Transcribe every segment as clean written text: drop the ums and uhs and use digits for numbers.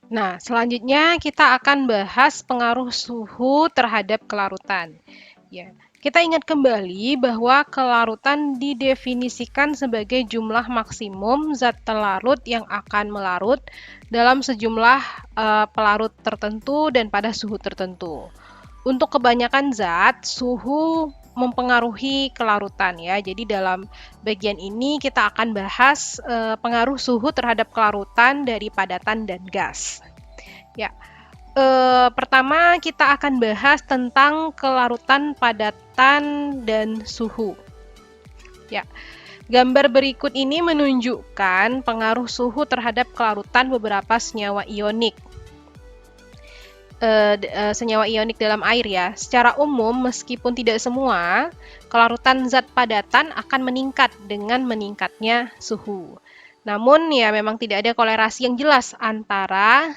Nah, selanjutnya kita akan bahas pengaruh suhu terhadap kelarutan. Ya, kita ingat kembali bahwa kelarutan didefinisikan sebagai jumlah maksimum zat terlarut yang akan melarut dalam sejumlah pelarut tertentu dan pada suhu tertentu. Untuk kebanyakan zat, suhu mempengaruhi kelarutan ya. Jadi dalam bagian ini kita akan bahas pengaruh suhu terhadap kelarutan dari padatan dan gas. Ya, pertama kita akan bahas tentang kelarutan padatan dan suhu. Ya, gambar berikut ini menunjukkan pengaruh suhu terhadap kelarutan beberapa senyawa ionik. Senyawa ionik dalam air ya. Secara umum, meskipun tidak semua, kelarutan zat padatan akan meningkat dengan meningkatnya suhu. Namun ya memang tidak ada kolerasi yang jelas antara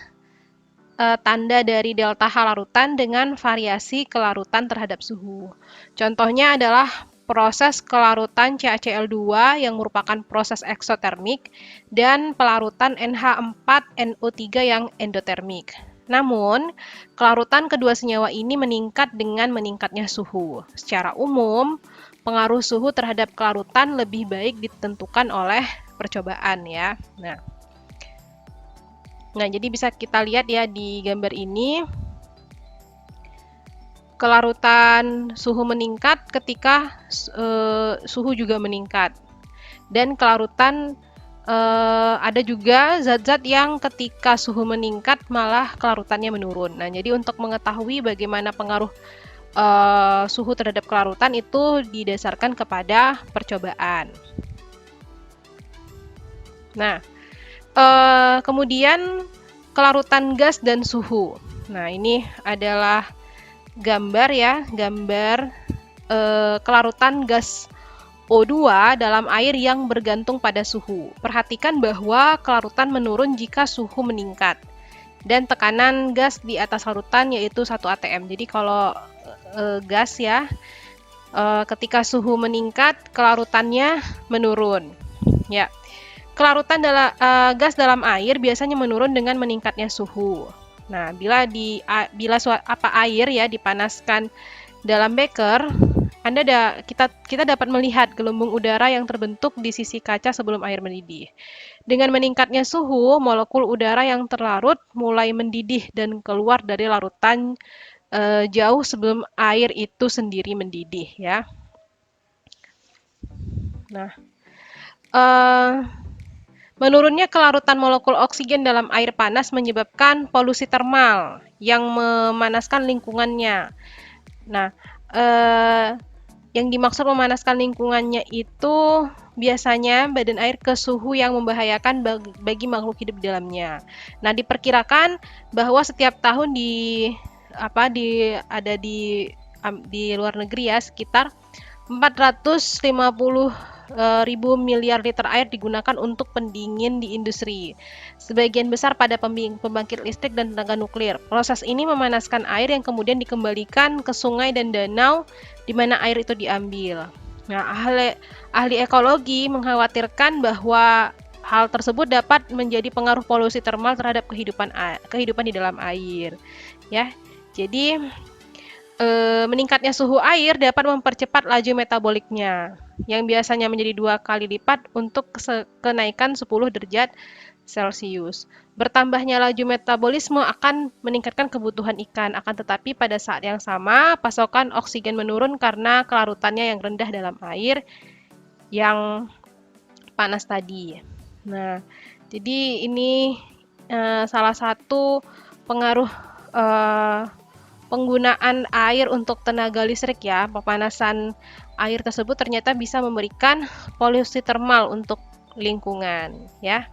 tanda dari delta H larutan dengan variasi kelarutan terhadap suhu. Contohnya adalah proses kelarutan CaCl2 yang merupakan proses eksotermik dan pelarutan NH4NO3 yang endotermik. Namun, kelarutan kedua senyawa ini meningkat dengan meningkatnya suhu. Secara umum, pengaruh suhu terhadap kelarutan lebih baik ditentukan oleh percobaan ya. Nah, jadi bisa kita lihat ya di gambar ini, kelarutan suhu meningkat ketika suhu juga meningkat. Dan kelarutan ada juga zat-zat yang ketika suhu meningkat malah kelarutannya menurun. Nah, jadi untuk mengetahui bagaimana pengaruh suhu terhadap kelarutan itu didasarkan kepada percobaan. Nah, kemudian kelarutan gas dan suhu. Nah, ini adalah gambar ya, gambar kelarutan gas O2 dalam air yang bergantung pada suhu. Perhatikan bahwa kelarutan menurun jika suhu meningkat dan tekanan gas di atas larutan yaitu 1 atm. Jadi kalau gas ya, ketika suhu meningkat kelarutannya menurun. Ya, kelarutan gas dalam air biasanya menurun dengan meningkatnya suhu. Nah, bila air ya dipanaskan dalam beker, kita dapat melihat gelembung udara yang terbentuk di sisi kaca sebelum air mendidih. Dengan meningkatnya suhu, molekul udara yang terlarut mulai mendidih dan keluar dari larutan jauh sebelum air itu sendiri mendidih ya. Nah, menurunnya kelarutan molekul oksigen dalam air panas menyebabkan polusi termal yang memanaskan lingkungannya. Nah, yang dimaksud memanaskan lingkungannya itu biasanya badan air ke suhu yang membahayakan bagi makhluk hidup di dalamnya. Nah, diperkirakan bahwa setiap tahun di luar negeri ya sekitar 450 ribu miliar liter air digunakan untuk pendingin di industri. Sebagian besar pada pembangkit listrik dan tenaga nuklir. Proses ini memanaskan air yang kemudian dikembalikan ke sungai dan danau di mana air itu diambil. Nah, ahli ekologi mengkhawatirkan bahwa hal tersebut dapat menjadi pengaruh polusi termal terhadap kehidupan di dalam air. Ya, jadi meningkatnya suhu air dapat mempercepat laju metaboliknya, yang biasanya menjadi 2 kali lipat untuk kenaikan 10 derajat Celcius. Bertambahnya laju metabolisme akan meningkatkan kebutuhan ikan, akan tetapi pada saat yang sama pasokan oksigen menurun karena kelarutannya yang rendah dalam air yang panas tadi. Nah, jadi ini salah satu pengaruh penggunaan air untuk tenaga listrik ya. Pemanasan air tersebut ternyata bisa memberikan polusi termal untuk lingkungan ya.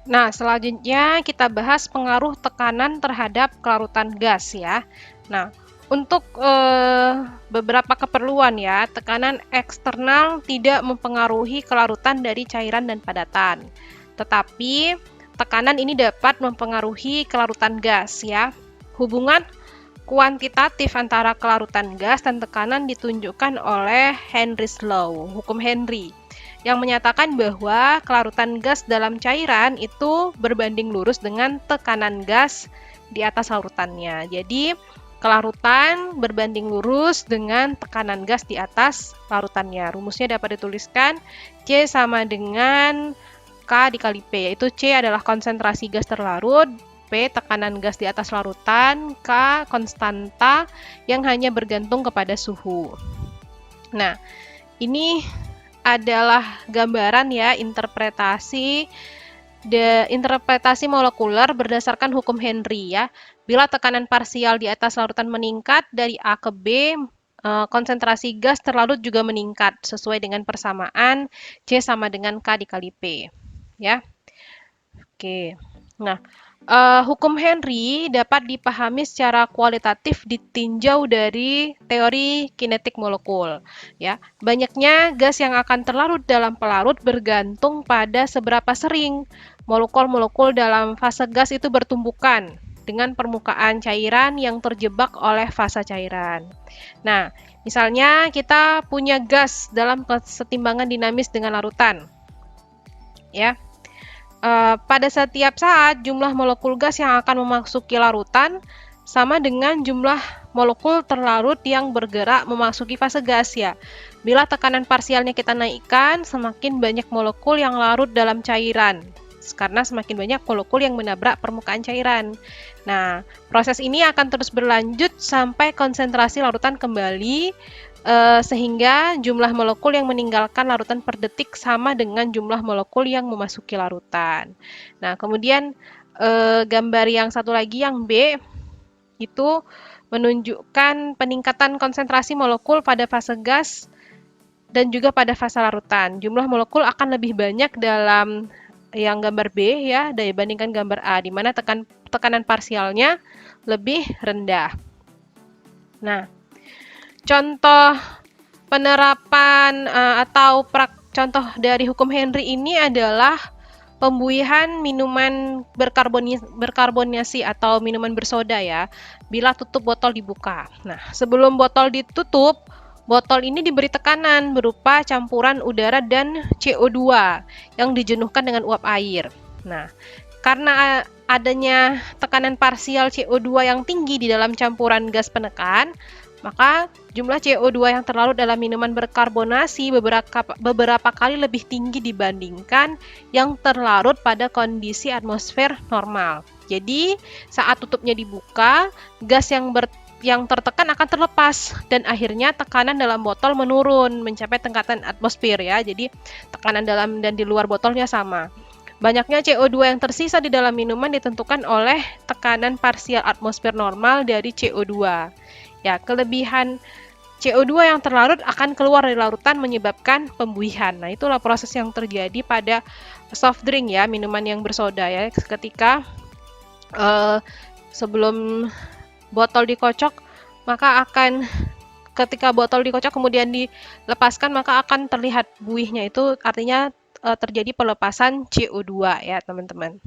Nah, selanjutnya kita bahas pengaruh tekanan terhadap kelarutan gas ya. Nah, untuk beberapa keperluan ya, tekanan eksternal tidak mempengaruhi kelarutan dari cairan dan padatan. Tetapi tekanan ini dapat mempengaruhi kelarutan gas ya. Hubungan kuantitatif antara kelarutan gas dan tekanan ditunjukkan oleh Henry's Law, hukum Henry. yang menyatakan bahwa kelarutan gas dalam cairan itu berbanding lurus dengan tekanan gas di atas larutannya. Jadi, kelarutan berbanding lurus dengan tekanan gas di atas larutannya. Rumusnya dapat dituliskan C sama dengan K dikali P, yaitu C adalah konsentrasi gas terlarut, P tekanan gas di atas larutan, K konstanta yang hanya bergantung kepada suhu. Nah, ini adalah gambaran ya interpretasi molekuler berdasarkan hukum Henry ya. Bila tekanan parsial di atas larutan meningkat dari A ke B, konsentrasi gas terlarut juga meningkat sesuai dengan persamaan C sama dengan K dikali P ya. Oke. Nah, hukum Henry dapat dipahami secara kualitatif ditinjau dari teori kinetik molekul. Ya, banyaknya gas yang akan terlarut dalam pelarut bergantung pada seberapa sering molekul-molekul dalam fase gas itu bertumbukan dengan permukaan cairan yang terjebak oleh fase cairan. Nah, misalnya kita punya gas dalam kesetimbangan dinamis dengan larutan. Ya, pada setiap saat jumlah molekul gas yang akan memasuki larutan sama dengan jumlah molekul terlarut yang bergerak memasuki fase gas ya. Bila tekanan parsialnya kita naikkan, semakin banyak molekul yang larut dalam cairan. Karena semakin banyak molekul yang menabrak permukaan cairan. Nah, proses ini akan terus berlanjut sampai konsentrasi larutan kembali sehingga jumlah molekul yang meninggalkan larutan per detik sama dengan jumlah molekul yang memasuki larutan. Nah, kemudian gambar yang satu lagi yang B itu menunjukkan peningkatan konsentrasi molekul pada fase gas dan juga pada fase larutan. Jumlah molekul akan lebih banyak dalam yang gambar B ya dibandingkan gambar A, di mana tekanan parsialnya lebih rendah. Nah, contoh penerapan atau contoh dari hukum Henry ini adalah pembuihan minuman berkarbonasi atau minuman bersoda ya, bila tutup botol dibuka. Nah, sebelum botol ditutup, botol ini diberi tekanan berupa campuran udara dan CO2 yang dijenuhkan dengan uap air. Nah, karena adanya tekanan parsial CO2 yang tinggi di dalam campuran gas penekan, maka jumlah CO2 yang terlarut dalam minuman berkarbonasi beberapa kali lebih tinggi dibandingkan yang terlarut pada kondisi atmosfer normal. Jadi, saat tutupnya dibuka, gas yang tertekan akan terlepas dan akhirnya tekanan dalam botol menurun mencapai tingkatan atmosfer ya. Jadi, tekanan dalam dan di luar botolnya sama. Banyaknya CO2 yang tersisa di dalam minuman ditentukan oleh tekanan parsial atmosfer normal dari CO2. Ya, kelebihan CO2 yang terlarut akan keluar dari larutan menyebabkan pembuihan. Nah, itulah proses yang terjadi pada soft drink ya, minuman yang bersoda ya. Ketika sebelum botol dikocok, maka ketika botol dikocok kemudian dilepaskan, maka akan terlihat buihnya. Itu artinya terjadi pelepasan CO2 ya, teman-teman.